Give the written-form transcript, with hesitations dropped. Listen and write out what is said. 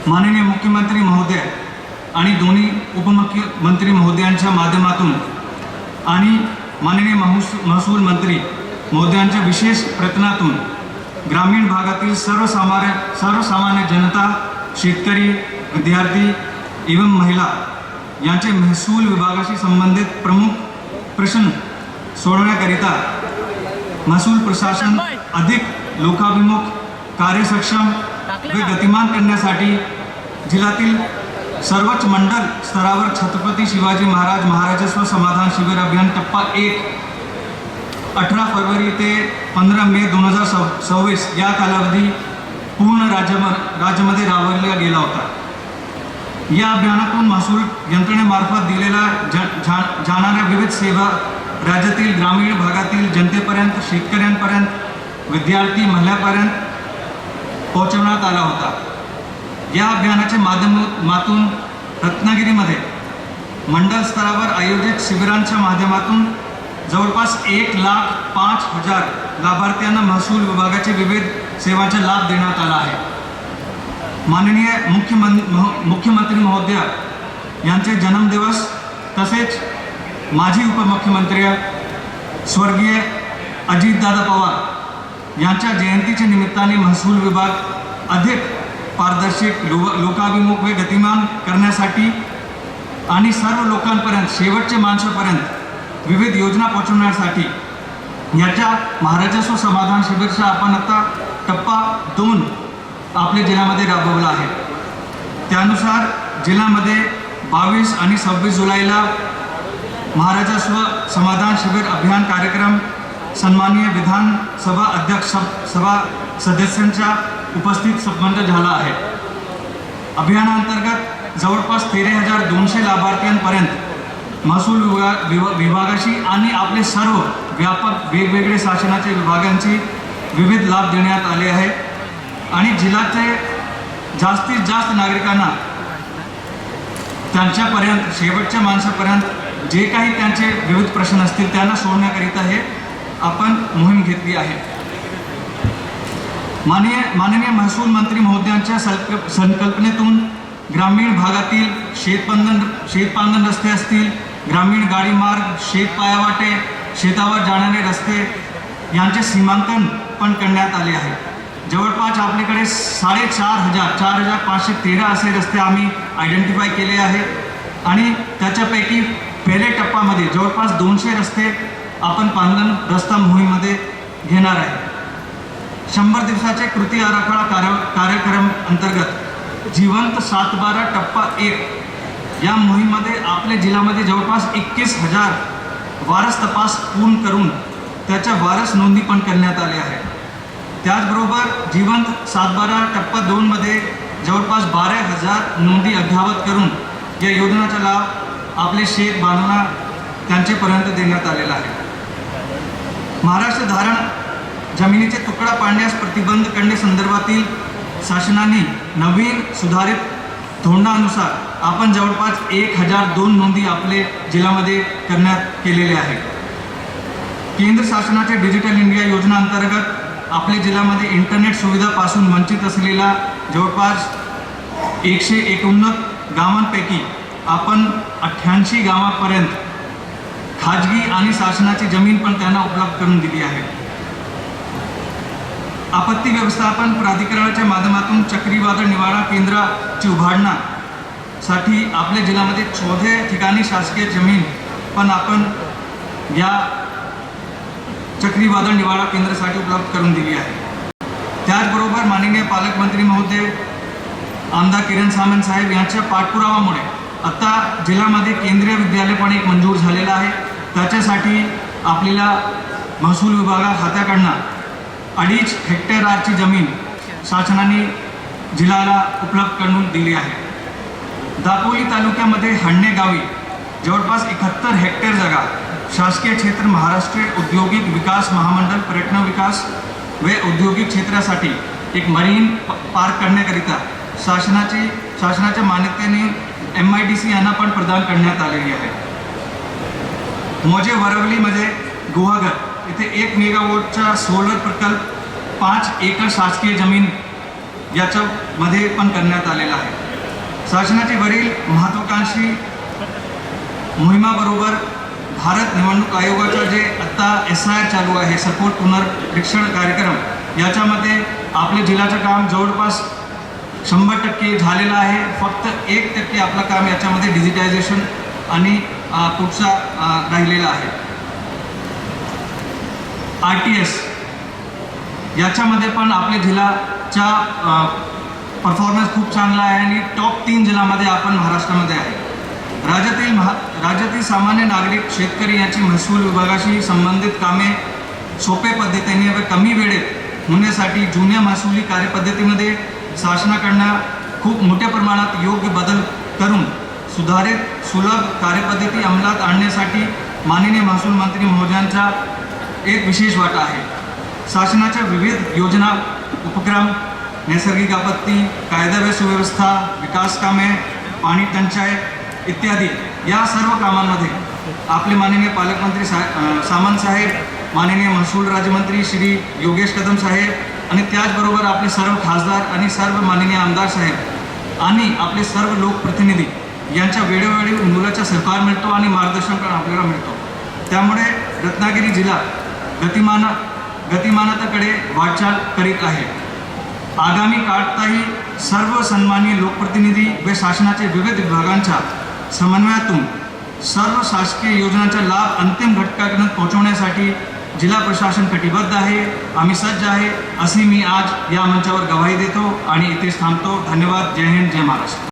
माननीय मुख्यमंत्री महोदय आणि दोन्ही उपमुख्यमंत्री महोदयांच्या माध्यमातून आणि माननीय महसूल मंत्री महोदयांच्या विशेष प्रयत्नातून ग्रामीण भागातील सर्वसामान्य जनता, शेतकरी, विद्यार्थी एवं महिला यांचे महसूल विभागाशी संबंधित प्रमुख प्रश्न सोडवण्याकरिता महसूल प्रशासन अधिक लोकाभिमुख, कार्यसक्षम व गतिमान करण्यासाठी जिल्ह्यातील सर्वच मंडल स्तरावर छत्रपती शिवाजी महाराज महाराजस्व समाधान शिबिर अभियान टप्पा 1 18 फरवरी ते 15 मे 2026 या कालावधी पूर्ण राज्यामध्ये राबवला गेला होता। या अभियानातून महसूल यंत्रणेमार्फत दिलेल्या जाणाऱ्या विविध सेवा राज्यातील ग्रामीण भागातील जनतेपर्यंत, शेतकऱ्यांपर्यंत, विद्यार्थी, महिलांपर्यंत पोहोचवण्यात आला होता। या अभियानाच्या माध्यमातून रत्नागिरीमध्ये मंडल स्तरावर आयोजित शिबिरांच्या माध्यमातून जवळपास 1,05,000 लाभार्थ्यांना महसूल विभागाचे विविध सेवांचा लाभ देण्यात आला आहे। माननीय मुख्यमंत्री महोदय यांचे जन्मदिवस तसेच माजी उपमुख्यमंत्री स्वर्गीय अजितदादा पवार यांच्या जयंतीच्या निमित्ताने महसूल विभाग अधिक पारदर्शक, लोकाभिमुख व गतिमान करण्यासाठी आणि सर्व लोकांपर्यंत, शेवटच्या माणसापर्यंत विविध योजना पोहोचवण्यासाठी याच्या महाराजस्व समाधान शिबिरचा आपण आता टप्पा 2 आपल्या जिल्ह्यामध्ये राबवला आहे। त्यानुसार जिल्ह्यामध्ये 22 आणि 26 जुलैला महाराजस्व समाधान शिबिर अभियान कार्यक्रम सन्माननीय विधानसभा अध्यक्ष सभा सदस्यांच्या उपस्थित संपन्न झाला आहे। अभियानांतर्गत जवळपास 13,200 लाभार्थ्यांपर्यंत महसूल विभागाशी आणि आपले सर्व व्यापक वेगवेगळे शासनाच्या विभागांची विविध लाभ देण्यात आले आहे आणि जिल्ह्याचे जास्तीत जास्त नागरिकांना त्यांच्यापर्यंत, शेवटच्या माणसापर्यंत जे काही त्यांचे विविध प्रश्न असतील त्यांना सोडवण्याकरिता हे आपण मोहीम घेतली आहे। माननीय महसूल मंत्री महोदयांच्या संकल्पनेतून ग्रामीण भागातील शेतपांदन रस्ते असतील, ग्रामीण गाडी मार्ग, शेतपायावाटे, शेतावर जाणारे रस्ते यांचे सीमांकन पण करण्यात आले आहे। जवळपास आपल्याकडे 4,513 असे रस्ते आम्ही आयडेंटिफाय केले आहेत आणि त्याच्यापैकी पहिल्या टप्प्यामध्ये जवळपास 200 रस्ते आपण पांदन रस्ता मोहीममध्ये घेणार आहे। 100 दिवसाचे कृती आराखडा कार्यक्रम अंतर्गत जिवंत 7/12 टप्पा 1 या मोहीममध्ये आपल्या जिल्ह्यामध्ये जवळपास 21,000 वारस तपास पूर्ण करून त्याच्या वारस नोंदी पण करण्यात आले आहे। त्याचबरोबर जिवंत 7/12 टप्पा 2 मध्ये जवळपास 12,000 नोंदी अद्ययावत करून या योजनेचा लाभ आपले शेत बांधवांना त्यांच्यापर्यंत देण्यात आलेला आहे। महाराष्ट्र धरण जमिनीचे तुकडा पाडण्यास प्रतिबंध करण्यासंदर्भातील शासनाने नवीन सुधारित धोरणानुसार आपण जवळपास 1,002 नोंदी आपले जिल्ह्यामध्ये करण्यात केलेले आहे। केंद्र शासनाच्या डिजिटल इंडिया योजना अंतर्गत आपल्या जिल्ह्यामध्ये इंटरनेट सुविधापासून वंचित असलेल्या जवळपास 189 गावांपैकी आपण 88 गावांपर्यंत खाजगी आणि शासनाची जमीन पण त्यांना उपलब्ध करून दिली आहे। आपत्ती व्यवस्थापन प्राधिकरणाच्या माध्यमातून चक्रीवादळ निवारा केंद्राची उभारण्यासाठी आपल्या जिल्ह्यामध्ये 14 ठिकाणी शासकीय जमीन पण आपण या चक्रीवादळ निवारा केंद्रासाठी उपलब्ध करून दिली आहे। त्याचबरोबर माननीय पालकमंत्री महोदय आमदार किरण सामंत साहेब यांच्या पाठपुरावामुळे आता जिल्ह्यामध्ये केंद्रीय विद्यालय पण एक मंजूर झालेला आहे। त्याच्यासाठी आपल्याला महसूल विभागात हाताकडनं 2.5 हेक्टरची जमीन शासनाने जिल्ह्याला उपलब्ध करून दिली आहे। दापोली तालुक्यामध्ये हंडे गावी जवळपास 71 हेक्टर जागा शासकीय क्षेत्र महाराष्ट्र औद्योगिक विकास महामंडळ पर्यटन विकास व औद्योगिक क्षेत्रासाठी एक मरीन पार्क करण्याकरिता शासनाच्या मान्यतेने MIDC यांना पण प्रदान करण्यात आलेली आहे। मोजे वरवलीमध्ये गुहागर इथे 1 मेगावॉटचा सोलर प्रकल्प 5 एकर शासकीय जमीन याचा मध्ये पण करण्यात आलेला आहे. शासनाची वरील महत्त्वाकांक्षी मोहिमाबरोबर भारत निवडणूक आयोगाचा जे आत्ता SIR चालू आहे, सपोर्ट पुनर्निरीक्षण कार्यक्रम, याच्यामध्ये आपले जिल्ह्याचं काम जवळपास 100% झालेलं आहे. फक्त 1% आपलं काम याच्यामध्ये डिजिटायझेशन आणि पुढचा राहिलेला आहे. RTS याच्यामध्ये पण आपल्या जिल्ह्याचा परफॉर्मन्स खूप चांगला आहे आणि टॉप 3 जिल्ह्यामध्ये आपण महाराष्ट्रामध्ये आहे. राज्यातील सामान्य नागरिक, शेतकरी यांची महसूल विभागाशी संबंधित कामे सोप्या पद्धतीने व कमी वेळेत होण्यासाठी जुन्या महसुली कार्यपद्धतीमध्ये शासनाकडनं खूप मोठ्या प्रमाणात योग्य बदल करून सुधारित सुलभ कार्यपद्धती अंमलात आणण्यासाठी माननीय महसूल मंत्री महोदयांचा एक विशेष वाटा आहे. शासनाच्या विविध योजना, उपक्रम, नैसर्गिक आपत्ती, कायदा व सुव्यवस्था, विकास कामे, पाणी टंचाई इत्यादी या सर्व कामांमध्ये आपले माननीय पालकमंत्री सामंत साहेब, माननीय महसूल राज्यमंत्री श्री योगेश कदम साहेब आणि त्याचबरोबर आपले सर्व खासदार आणि सर्व माननीय आमदार साहेब आणि आपले सर्व लोकप्रतिनिधी यांच्या वेळोवेळी मुलाचा सहकार मिळतो आणि मार्गदर्शन पण आपल्याला मिळतो. त्यामुळे रत्नागिरी जिल्हा गतिमानतेकडे वाटचाल करीत आहे. आगामी काळातही सर्व सन्माननीय लोकप्रतिनिधी व शासनाच्या विविध विभागांच्या समन्वयातून सर्व शासकीय योजनांचा लाभ अंतिम घटकापर्यंत पोहोचवण्यासाठी जिल्हा प्रशासन कटिबद्ध आहे. आम्ही सज्ज आहे अशी मी आज या मंचावर गवाही देतो आणि इथेच थांबतो. धन्यवाद. जय हिंद, जय महाराष्ट्र.